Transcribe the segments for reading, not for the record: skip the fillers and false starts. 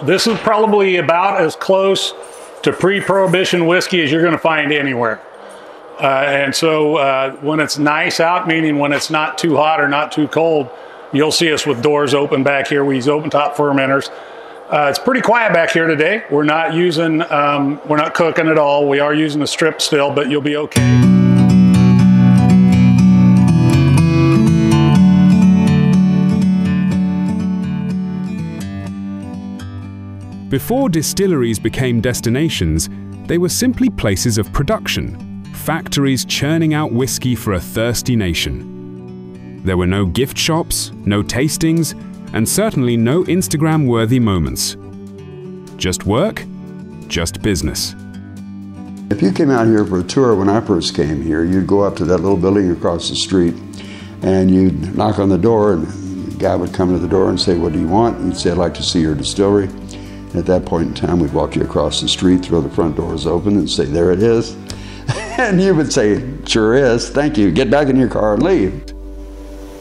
This is probably about as close to pre-prohibition whiskey as you're going to find anywhere. And so when it's nice out, meaning when it's not too hot or not too cold, you'll see us with doors open back here. We use open top fermenters. It's pretty quiet back here today. We're not using, we're not cooking at all. We are using the strip still, but you'll be okay. Before distilleries became destinations, they were simply places of production, factories churning out whiskey for a thirsty nation. There were no gift shops, no tastings, and certainly no Instagram-worthy moments. Just work, just business. If you came out here for a tour when I first came here, you'd go up to that little building across the street and you'd knock on the door and the guy would come to the door and say, "What do you want?" You'd say, "I'd like to see your distillery." And at that point in time, we'd walk you across the street, throw the front doors open and say, "There it is." And you would say, "Sure is, thank you, get back in your car and leave."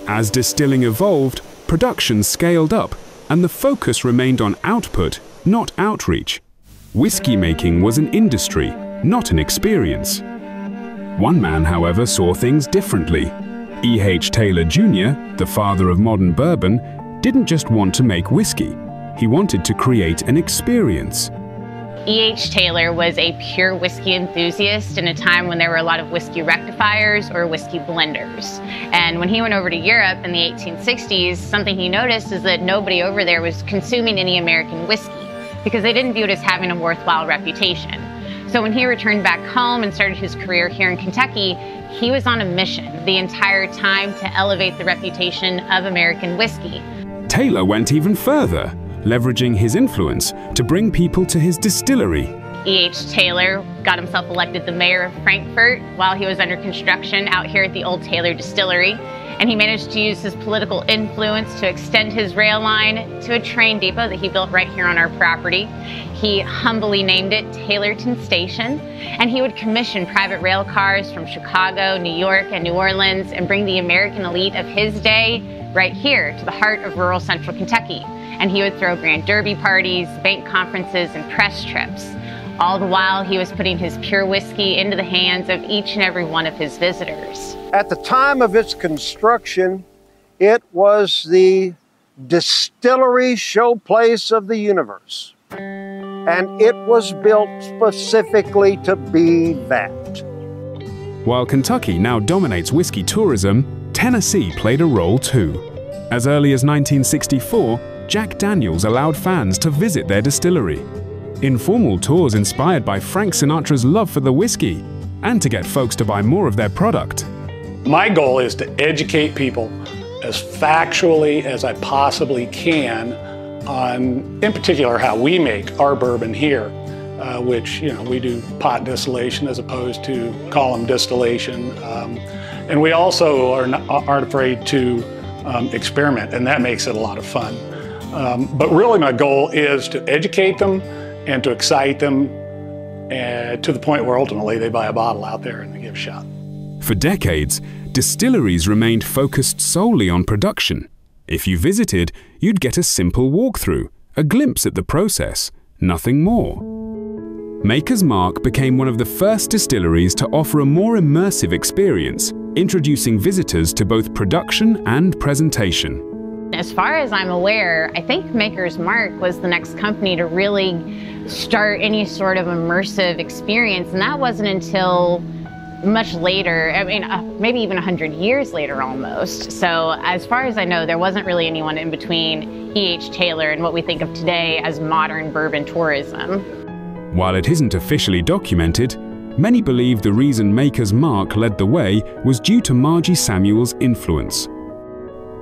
As distilling evolved, production scaled up, and the focus remained on output, not outreach. Whiskey making was an industry, not an experience. One man, however, saw things differently. E.H. Taylor Jr., the father of modern bourbon, didn't just want to make whiskey. He wanted to create an experience. E.H. Taylor was a pure whiskey enthusiast in a time when there were a lot of whiskey rectifiers or whiskey blenders. And when he went over to Europe in the 1860s, something he noticed is that nobody over there was consuming any American whiskey because they didn't view it as having a worthwhile reputation. So when he returned back home and started his career here in Kentucky, he was on a mission the entire time to elevate the reputation of American whiskey. Taylor went even further, leveraging his influence to bring people to his distillery. E.H. Taylor got himself elected the mayor of Frankfurt while he was under construction out here at the Old Taylor Distillery, and he managed to use his political influence to extend his rail line to a train depot that he built right here on our property. He humbly named it Taylorton Station, and he would commission private rail cars from Chicago, New York, and New Orleans and bring the American elite of his day right here to the heart of rural central Kentucky. And he would throw grand derby parties, bank conferences, and press trips. All the while, he was putting his pure whiskey into the hands of each and every one of his visitors. At the time of its construction, it was the distillery showplace of the universe. And it was built specifically to be that. While Kentucky now dominates whiskey tourism, Tennessee played a role too. As early as 1964, Jack Daniel's allowed fans to visit their distillery. Informal tours inspired by Frank Sinatra's love for the whiskey, and to get folks to buy more of their product. My goal is to educate people as factually as I possibly can on, in particular, how we make our bourbon here, which, you know, we do pot distillation as opposed to column distillation. And we also aren't afraid to experiment, and that makes it a lot of fun. But really my goal is to educate them and to excite them to the point where ultimately they buy a bottle out there and they give a shot. For decades, distilleries remained focused solely on production. If you visited, you'd get a simple walkthrough, a glimpse at the process, nothing more. Maker's Mark became one of the first distilleries to offer a more immersive experience, introducing visitors to both production and presentation. As far as I'm aware, I think Maker's Mark was the next company to really start any sort of immersive experience, and that wasn't until much later, I mean, maybe even 100 years later almost. So as far as I know, there wasn't really anyone in between E.H. Taylor and what we think of today as modern bourbon tourism. While it isn't officially documented, many believe the reason Maker's Mark led the way was due to Margie Samuel's influence.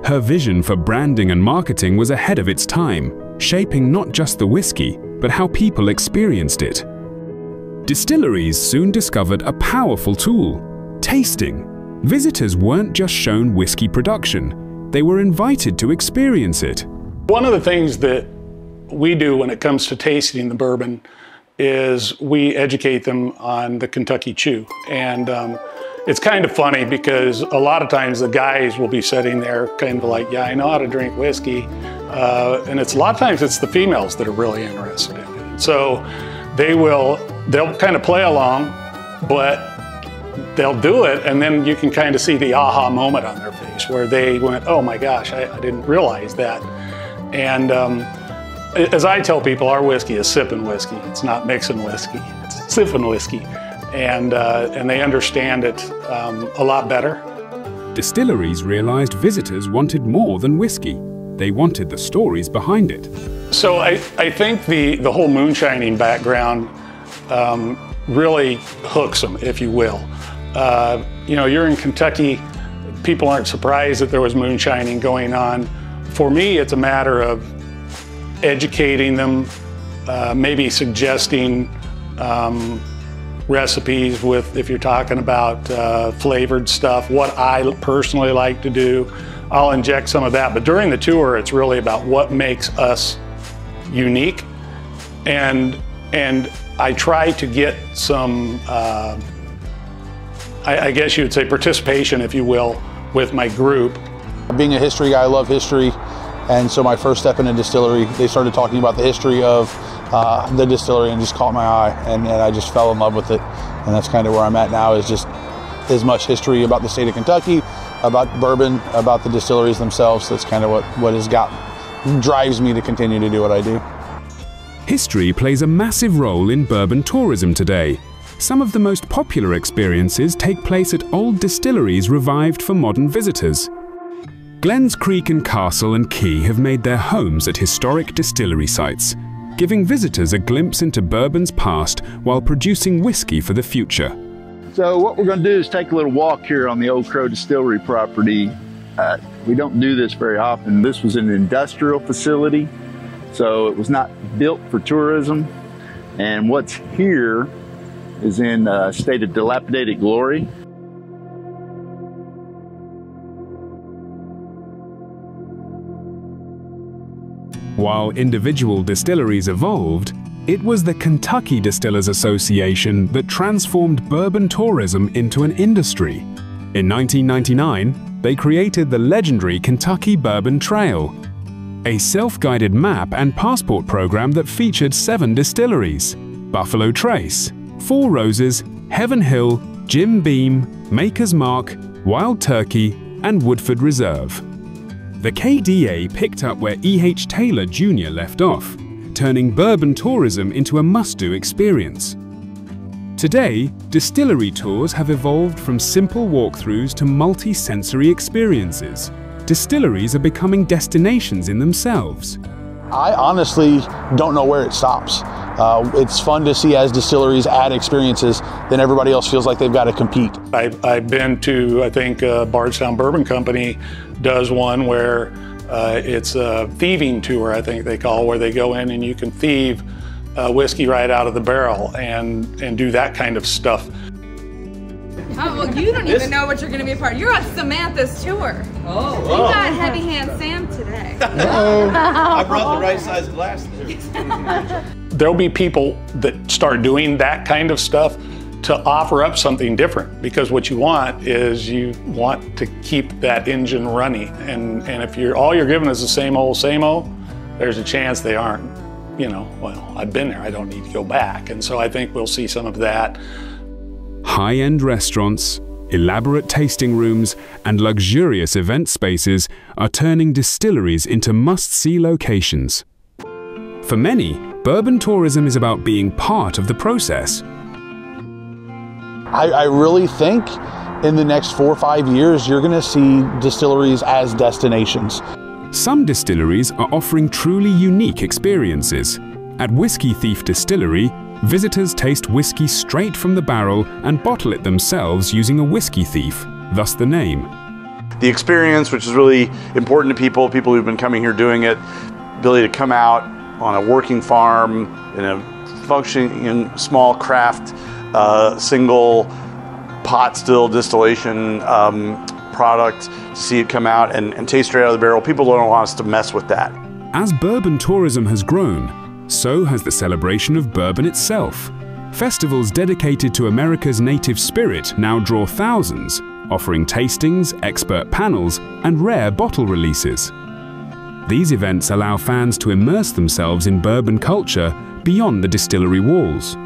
Her vision for branding and marketing was ahead of its time, shaping not just the whiskey, but how people experienced it. Distilleries soon discovered a powerful tool: tasting. Visitors weren't just shown whiskey production, they were invited to experience it. One of the things that we do when it comes to tasting the bourbon is we educate them on the Kentucky Chew. And it's kind of funny because a lot of times the guys will be sitting there kind of like, yeah, I know how to drink whiskey. And it's a lot of times it's the females that are really interested in it. So they'll kind of play along, but they'll do it, and then you can kind of see the aha moment on their face where they went, oh my gosh, I didn't realize that. And as I tell people, our whiskey is sipping whiskey. It's not mixing whiskey, it's sipping whiskey. And they understand it a lot better. Distilleries realized visitors wanted more than whiskey. They wanted the stories behind it. So I think the whole moonshining background really hooks them, if you will. You know, you're in Kentucky, people aren't surprised that there was moonshining going on. For me, it's a matter of educating them, maybe suggesting recipes with, if you're talking about flavored stuff, what I personally like to do. I'll inject some of that, but during the tour, it's really about what makes us unique. And I try to get some, I guess you would say participation, if you will, with my group. Being a history guy, I love history. And so my first step in a distillery, they started talking about the history of the distillery and just caught my eye. And I just fell in love with it. And that's kind of where I'm at now, is just as much history about the state of Kentucky, about bourbon, about the distilleries themselves. That's kind of what drives me to continue to do what I do. History plays a massive role in bourbon tourism today. Some of the most popular experiences take place at old distilleries revived for modern visitors. Glens Creek and Castle and Key have made their homes at historic distillery sites, giving visitors a glimpse into bourbon's past while producing whiskey for the future. So what we're going to do is take a little walk here on the Old Crow Distillery property. We don't do this very often. This was an industrial facility, so it was not built for tourism. And what's here is in a state of dilapidated glory. While individual distilleries evolved, it was the Kentucky Distillers Association that transformed bourbon tourism into an industry. In 1999, they created the legendary Kentucky Bourbon Trail, a self-guided map and passport program that featured 7 distilleries: Buffalo Trace, Four Roses, Heaven Hill, Jim Beam, Maker's Mark, Wild Turkey, and Woodford Reserve. The KDA picked up where E.H. Taylor Jr. left off, turning bourbon tourism into a must-do experience. Today, distillery tours have evolved from simple walkthroughs to multi-sensory experiences. Distilleries are becoming destinations in themselves. I honestly don't know where it stops. It's fun to see as distilleries add experiences, then everybody else feels like they've got to compete. I've been to, I think, Bardstown Bourbon Company does one where it's a thieving tour, I think they call, where they go in and you can thieve whiskey right out of the barrel and do that kind of stuff. Oh, well, you don't even know what you're going to be a part of. You're on Samantha's tour. Oh. You got Heavy Hand Sam today. I brought the right size glass there. There'll be people that start doing that kind of stuff to offer up something different, because what you want is you want to keep that engine running. And if all you're giving is the same old, there's a chance they aren't, you know, well, I've been there, I don't need to go back. And so I think we'll see some of that. High-end restaurants, elaborate tasting rooms, and luxurious event spaces are turning distilleries into must-see locations. For many, bourbon tourism is about being part of the process. I really think in the next 4 or 5 years, you're going to see distilleries as destinations. Some distilleries are offering truly unique experiences. At Whiskey Thief Distillery, visitors taste whiskey straight from the barrel and bottle it themselves using a whiskey thief, thus the name. The experience, which is really important to people who've been coming here doing it, ability to come out on a working farm in a functioning small craft single pot still distillation product, to see it come out and taste straight out of the barrel. People don't want us to mess with that. As bourbon tourism has grown, so has the celebration of bourbon itself. festivals dedicated to America's native spirit now draw thousands, offering tastings, expert panels, and rare bottle releases. These events allow fans to immerse themselves in bourbon culture beyond the distillery walls.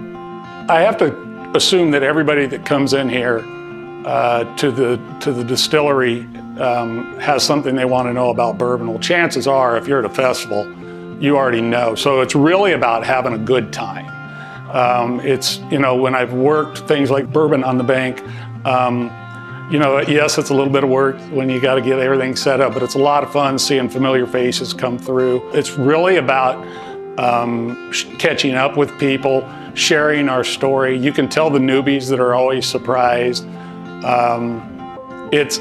I have to assume that everybody that comes in here to the distillery has something they want to know about bourbon. Well, chances are, if you're at a festival, you already know. So it's really about having a good time. It's, you know, when I've worked things like Bourbon on the Bank, you know, yes, it's a little bit of work when you got to get everything set up, but it's a lot of fun seeing familiar faces come through. It's really about catching up with people, sharing our story. You can tell the newbies that are always surprised. It's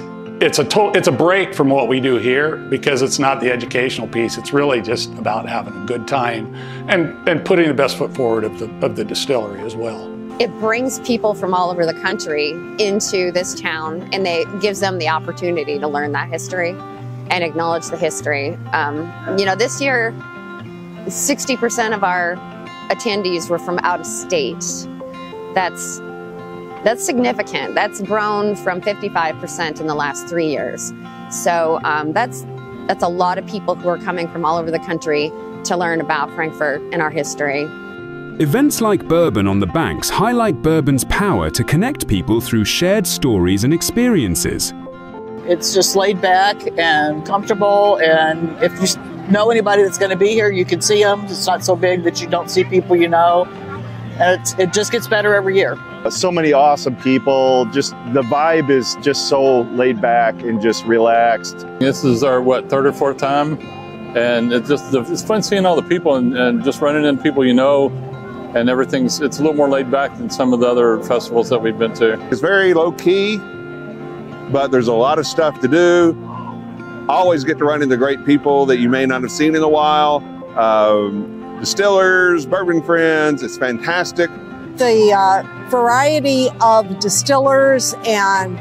a break from what we do here because it's not the educational piece. It's really just about having a good time and putting the best foot forward of the distillery as well. It brings people from all over the country into this town, and it gives them the opportunity to learn that history and acknowledge the history. You know, this year, 60% of our attendees were from out of state. That's significant. That's grown from 55% in the last 3 years. So that's a lot of people who are coming from all over the country to learn about Frankfort and our history. Events like Bourbon on the Banks highlight bourbon's power to connect people through shared stories and experiences. It's just laid back and comfortable, and if you know anybody that's going to be here, you can see them. It's not so big that you don't see people you know. And it just gets better every year. So many awesome people, just the vibe is just so laid back and just relaxed. This is our, third or fourth time, and it's fun seeing all the people and just running into people you know, and it's a little more laid back than some of the other festivals that we've been to. It's very low key, but there's a lot of stuff to do. Always get to run into great people that you may not have seen in a while. Distillers, bourbon friends, it's fantastic. The variety of distillers, and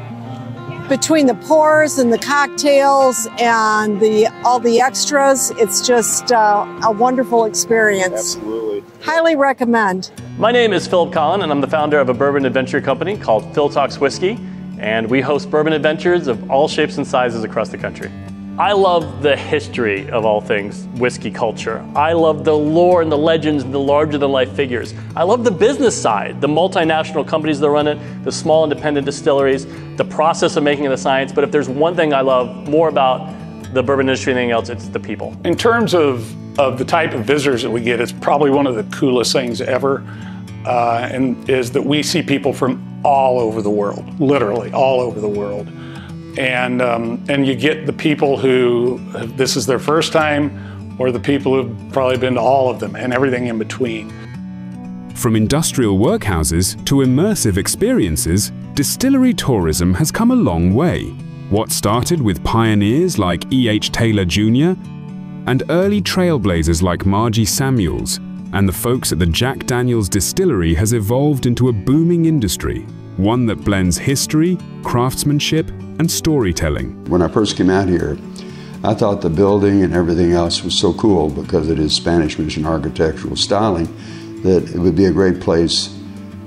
between the pours and the cocktails and all the extras, it's just a wonderful experience. Absolutely. Highly recommend. My name is Philip Collin, and I'm the founder of a bourbon adventure company called Phil Talks Whiskey, and we host bourbon adventures of all shapes and sizes across the country. I love the history of all things whiskey culture. I love the lore and the legends and the larger-than-life figures. I love the business side, the multinational companies that run it, the small independent distilleries, the process of making the science. But if there's one thing I love more about the bourbon industry than anything else, it's the people. In terms of the type of visitors that we get, it's probably one of the coolest things ever, and is that we see people from all over the world, literally all over the world. And you get the people who this is their first time, or the people who've probably been to all of them and everything in between. From industrial workhouses to immersive experiences, distillery tourism has come a long way. What started with pioneers like E.H. Taylor Jr. and early trailblazers like Margie Samuels, and the folks at the Jack Daniel's Distillery has evolved into a booming industry, one that blends history, craftsmanship, and storytelling. When I first came out here, I thought the building and everything else was so cool because it is Spanish mission architectural styling that it would be a great place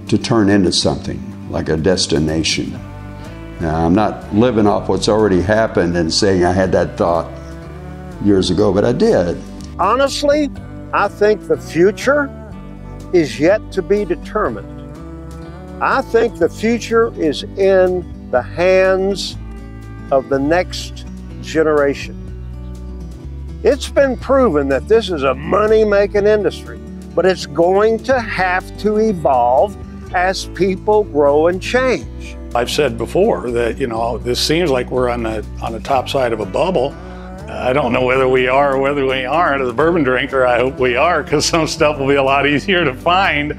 to turn into something, like a destination. Now, I'm not living off what's already happened and saying I had that thought years ago, but I did. Honestly, I think the future is yet to be determined. I think the future is in the hands of the next generation. It's been proven that this is a money-making industry, but it's going to have to evolve as people grow and change. I've said before that, you know, this seems like we're on the top side of a bubble. I don't know whether we are or whether we aren't. As a bourbon drinker, I hope we are, because some stuff will be a lot easier to find.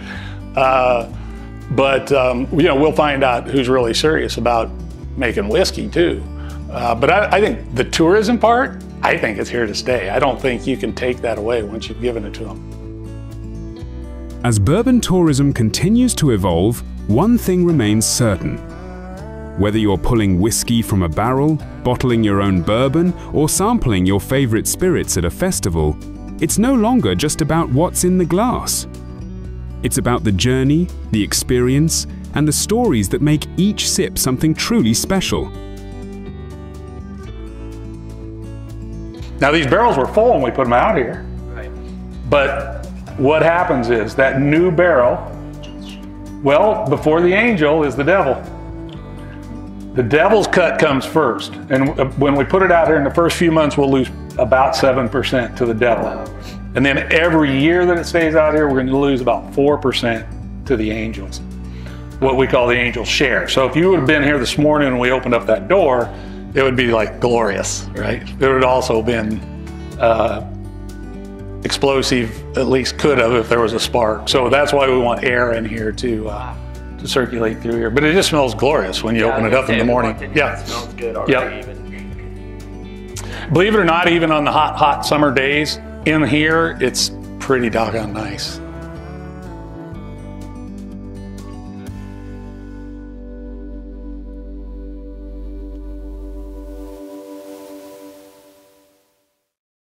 But you know, we'll find out who's really serious about making whiskey too. But I think the tourism part, I think it's here to stay. I don't think you can take that away once you've given it to them. As bourbon tourism continues to evolve, one thing remains certain. Whether you're pulling whiskey from a barrel, bottling your own bourbon, or sampling your favorite spirits at a festival, it's no longer just about what's in the glass. It's about the journey, the experience, and the stories that make each sip something truly special. Now these barrels were full when we put them out here. Right. But what happens is that new barrel, well, before the angel is the devil. The devil's cut comes first. And when we put it out here in the first few months, we'll lose about 7% to the devil. And then every year that it stays out here, we're going to lose about 4% to the angels, what we call the angel share. So if you would have been here this morning and we opened up that door, it would be like glorious, right? It would also been explosive, at least could have if there was a spark. So that's why we want air in here to circulate through here. But it just smells glorious when you open it up in the morning. Yeah, it smells good already. Believe it or not, even on the hot summer days in here, it's pretty doggone nice.